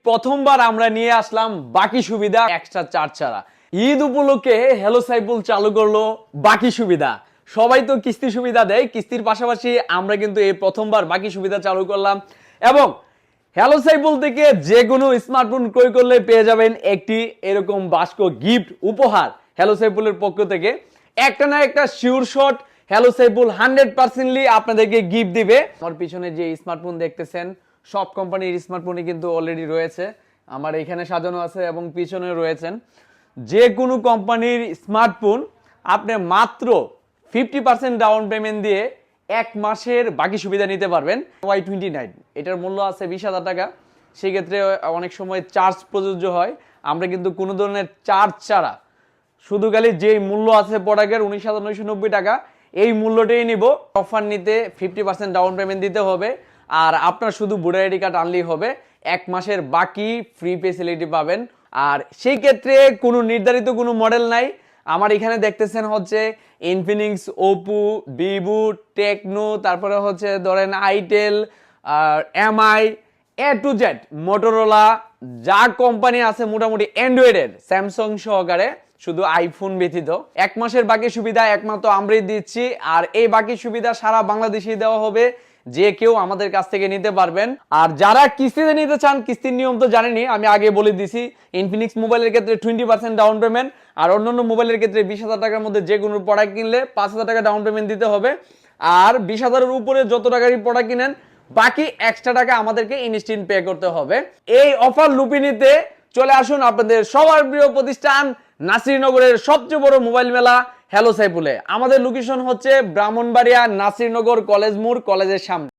প্রথমবার আমরা নিয়ে আসলাম বাকি সুবিধা এক্সট্রা চার্জ ছাড়া। ঈদ উপলক্ষে হ্যালো সাইফুল চালু করলো বাকি সুবিধা। সবাই তো কিস্তি সুবিধা দেয়, কিস্তির পাশাপাশি আমরা কিন্তু এই প্রথমবার বাকি সুবিধা চালু করলাম। এবং হ্যালো সাইফুল থেকে যে কোনো স্মার্টফোন ক্রয় করলে পেয়ে যাবেন একটি এরকম বাস্ক গিফট উপহার হ্যালো সাইফুলের পক্ষ থেকে। একটা না একটা শিওর শট হ্যালো সাইফুল 100%লি আপনাদেরকে গিফট দিবে। আমার পিছনে যে স্মার্টফোন দেখতেছেন সব কোম্পানির স্মার্টফোনই কিন্তু অলরেডি রয়েছে, আমার এখানে সাজানো আছে এবং পিছনে রয়েছেন। যে কোনো কোম্পানির স্মার্টফোন আপনি মাত্র 50% ডাউন পেমেন্ট দিয়ে এক মাসের বাকি সুবিধা নিতে পারবেন। Y29 এটার মূল্য আছে 20,000 টাকা। সেক্ষেত্রে অনেক সময় চার্জ প্রযোজ্য হয়, আমরা কিন্তু কোনো ধরনের চার্জ ছাড়া শুধু খালি যেই মূল্য আছে প্রোডাক্টের 19,990 টাকা এই মূল্যটাই নিব। অফার নিতে 50% ডাউন পেমেন্ট দিতে হবে, আর আপনার শুধু ভোটার আইডি কার্ড আনলেই হবে। এক মাসের বাকি ফ্রি ফেসিলিটি পাবেন। আর সেই ক্ষেত্রে কোনো নির্ধারিত কোনো মডেল নাই। আমার এখানে দেখতেছেন হচ্ছে ইনফিনিক্স, ওপো, ভিভো, টেকনো, তারপরে হচ্ছে ধরেন itel, MI, A to Z Motorola যা কোম্পানি আছে মোটামুটি অ্যান্ড্রয়েডের, স্যামসাং সহকারে, শুধু আইফোন ব্যতীত। এক মাসের বাকি সুবিধা একমাত্র আমরাই দিচ্ছি। আর এই বাকি সুবিধা সারা বাংলাদেশে দেওয়া হবে, যে কেউ আমাদের কাছ থেকে নিতে পারবেন। আর যারা কিস্তিতে নিতে চান, কিস্তির নিয়ম তো জানেনি, আমি আগে বলে দিছি। ইনফিনিক্স মোবাইলের ক্ষেত্রে 20% ডাউন পেমেন্ট, আর অন্যান্য মোবাইলের ক্ষেত্রে 20,000 টাকার মধ্যে যে কোনো প্রোডাক্ট কিনলে 5,000 টাকা ডাউন পেমেন্ট দিতে হবে। আর 20,000-এর উপরে যত টাকারই প্রোডাক্ট কিনেন বাকি এক্সট্রা টাকা আমাদেরকে ইনস্ট্যান্ট পে করতে হবে। এই অফার লুপি নিতে চলে আসুন আপনাদের সবার প্রিয় প্রতিষ্ঠান নাসিরনগরের সবচেয়ে বড় মোবাইল মেলা হ্যালো সাইফুলে। আমাদের লোকেশন হচ্ছে ব্রাহ্মণবাড়িয়া নাসিরনগর কলেজ মোড়, কলেজের সামনে।